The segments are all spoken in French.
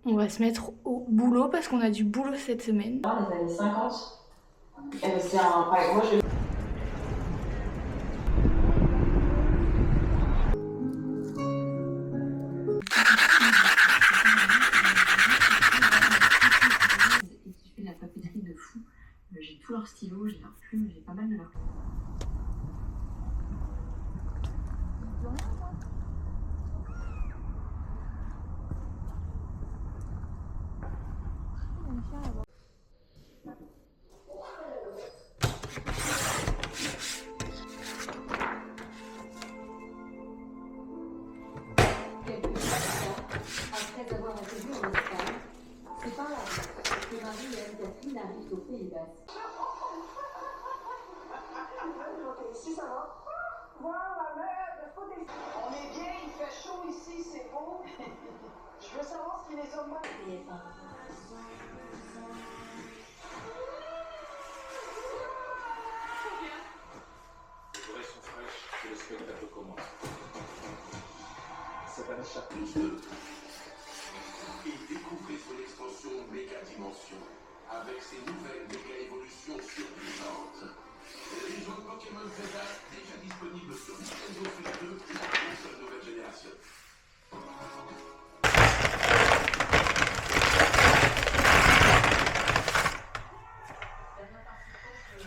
On va se mettre au boulot parce qu'on a du boulot cette semaine. Les années 50, c'est un... Moi, je... Et qui fait de la papeterie de fou. J'ai tous leurs stylos, j'ai leurs plumes, j'ai pas mal de leurs... Après avoir été vue en Espagne, c'est par là que Marie et Anne-Catherine arrivent au Pays Basque. Ici, ça va? Voilà, merde, on est bien, il fait chaud ici, c'est beau. Je veux savoir ce qui les a marqués. Les oreilles sont fraîches et le spectacle commence. C'est un chapitre 2. Et découvrez son extension méga dimension avec ses nouvelles méga évolutions surpuissantes. Les jeux Pokémon Zelda déjà disponibles sur Nintendo Switch 2, la console nouvelle génération.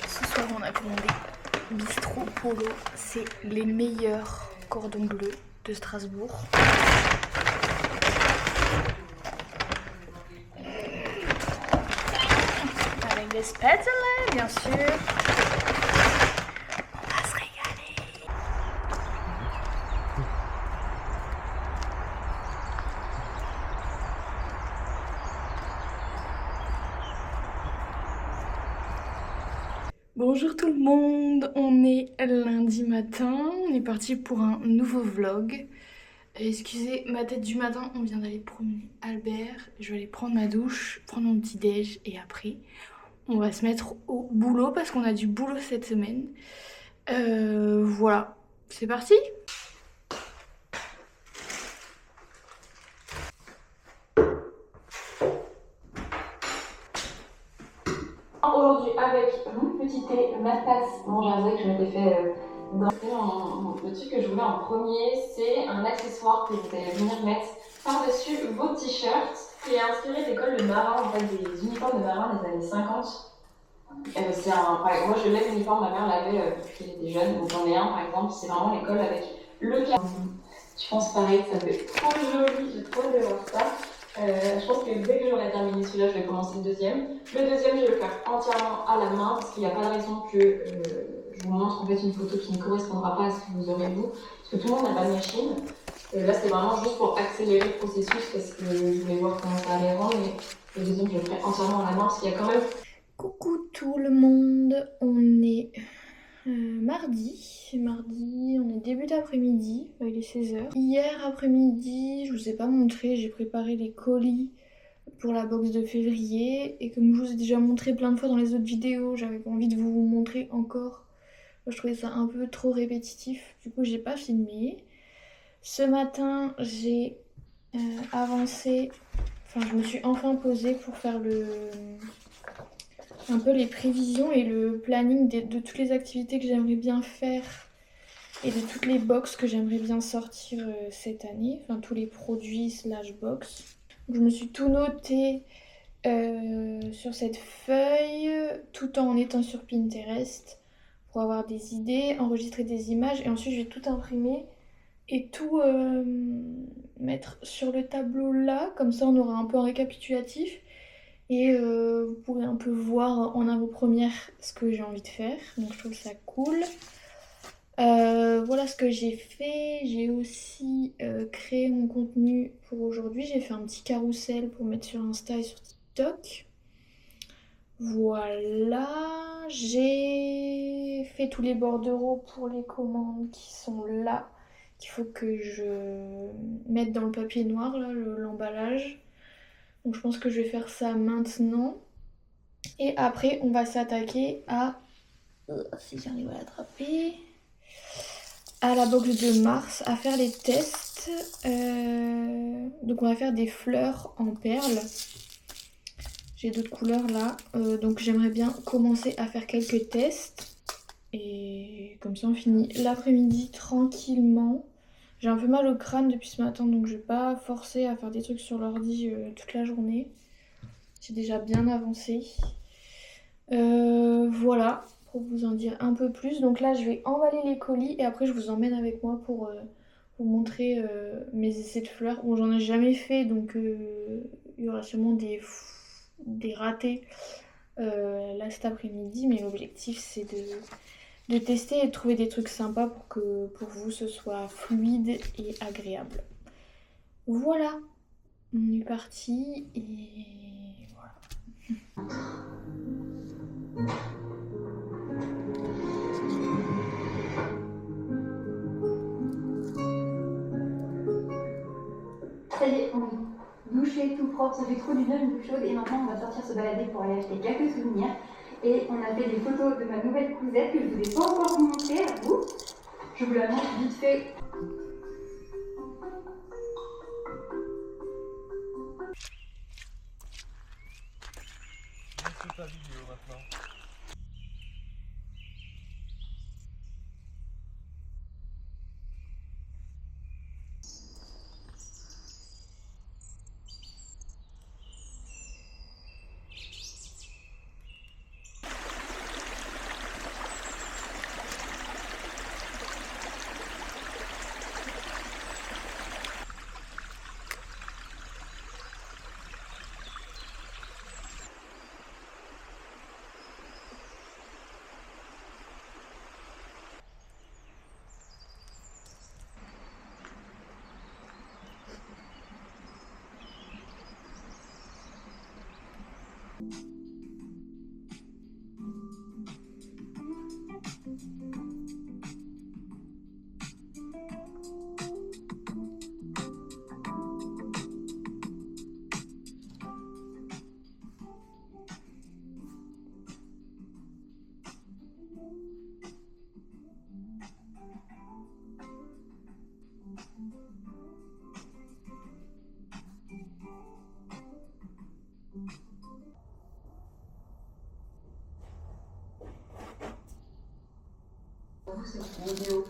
Ce soir, on a commandé Bistro Polo. C'est les meilleurs cordons bleus de Strasbourg. Avec des spätzle, bien sûr. On va se régaler. Bonjour tout le monde, on est lundi matin, on est parti pour un nouveau vlog. Excusez ma tête du matin, on vient d'aller promener Albert, je vais aller prendre ma douche, prendre mon petit déj et après on va se mettre au boulot parce qu'on a du boulot cette semaine. Voilà, c'est parti! Aujourd'hui, avec mon petit thé, ma tasse, mon jasé que je m'étais fait dans le truc que je voulais en premier, c'est un accessoire que vous allez venir mettre par-dessus vos t-shirts qui est inspiré d'écoles de marins, en fait, des uniformes de marins des années 50. C'est un... Moi, je l'ai l'uniforme, ma mère l'avait depuis qu'elle était jeune, donc j'en ai un par exemple, c'est vraiment l'école avec le cadre. Je pense pareil, ça fait trop joli, j'ai trop hâte de voir ça. Je pense que dès que j'aurai terminé celui-là, je vais commencer le deuxième. Le deuxième, je vais le faire entièrement à la main parce qu'il n'y a pas de raison que je vous montre en fait une photo qui ne correspondra pas à ce que vous aurez vous. Parce que tout le monde n'a pas de machine. Là, c'est vraiment juste pour accélérer le processus parce que je voulais voir comment ça allait rendre. Mais le deuxième, je le ferai entièrement à la main parce qu'il y a quand même... Coucou tout le monde, on est mardi, on est début d'après-midi, il est 16h. Hier après-midi, je vous ai pas montré, j'ai préparé les colis pour la box de février. Et comme je vous ai déjà montré plein de fois dans les autres vidéos, j'avais pas envie de vous montrer encore. Je trouvais ça un peu trop répétitif, du coup j'ai pas filmé. Ce matin, j'ai avancé, enfin je me suis enfin posée pour faire un peu les prévisions et le planning de toutes les activités que j'aimerais bien faire et de toutes les box que j'aimerais bien sortir cette année, enfin tous les produits slash box. Donc, je me suis tout noté sur cette feuille tout en étant sur Pinterest pour avoir des idées, enregistrer des images et ensuite je vais tout imprimer et tout mettre sur le tableau là, comme ça on aura un peu un récapitulatif. Et vous pourrez un peu voir en avant-première ce que j'ai envie de faire. Donc je trouve ça cool. Voilà ce que j'ai fait. J'ai aussi créé mon contenu pour aujourd'hui. J'ai fait un petit carrousel pour mettre sur Insta et sur TikTok. Voilà. J'ai fait tous les bordereaux pour les commandes qui sont là. Qu'il faut que je mette dans le papier noir, là, l'emballage. Donc je pense que je vais faire ça maintenant. Et après, on va s'attaquer à... si j'arrive à l'attraper... à la box de mars, à faire les tests. Donc on va faire des fleurs en perles. J'ai d'autres couleurs là. Donc j'aimerais bien commencer à faire quelques tests. Et comme ça on finit l'après-midi tranquillement. J'ai un peu mal au crâne depuis ce matin, donc je vais pas forcer à faire des trucs sur l'ordi toute la journée. J'ai déjà bien avancé. Voilà, pour vous en dire un peu plus. Donc là je vais emballer les colis et après je vous emmène avec moi pour vous montrer mes essais de fleurs. Bon, j'en ai jamais fait, donc il y aura sûrement des ratés là cet après-midi, mais l'objectif c'est de tester et de trouver des trucs sympas pour que pour vous ce soit fluide et agréable. Voilà, on est parti et voilà. Ça y est, on est douché, tout propre, ça fait trop du bien une douche chaude et maintenant on va sortir se balader pour aller acheter quelques souvenirs. Et on a fait des photos de ma nouvelle cousette que je ne vous ai pas encore montrée à vous. Je vous la montre vite fait. Je fais ta vidéo maintenant. Vous, cette vidéo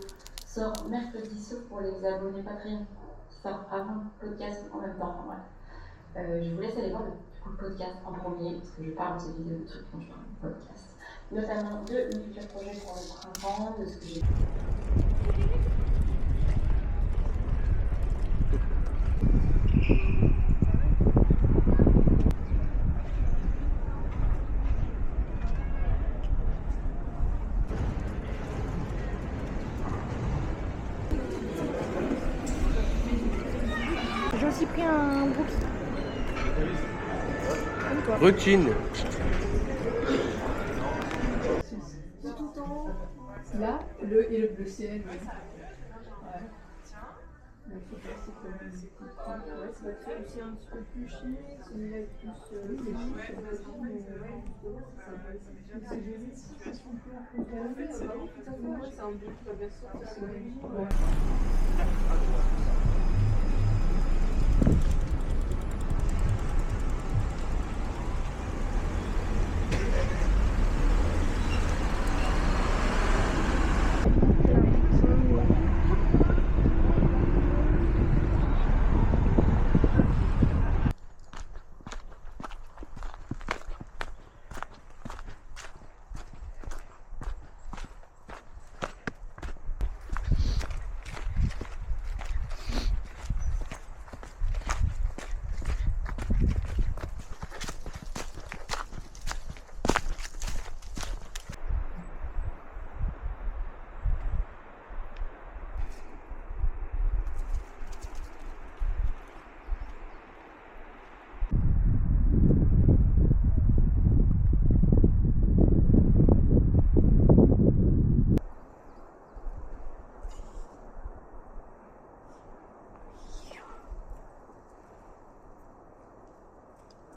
sort mercredi, sauf pour les abonnés Patreon qui sortent avant le podcast en même temps. Enfin, bref. Je vous laisse aller voir le podcast en premier parce que je parle de cette vidéo de trucs dont je parle dans le podcast, notamment de mes futurs projets pour le printemps, de ce que j'ai. J'ai aussi pris un brookie. Comme toi. Routine. Là, le ciel, oui. Ouais. Mais il faut faire c'est comme une petite ouais, ça va être aussi un petit peu plus chic, celui-là est plus c'est joli. C'est un beau qui va bien sortir, c'est magnifique.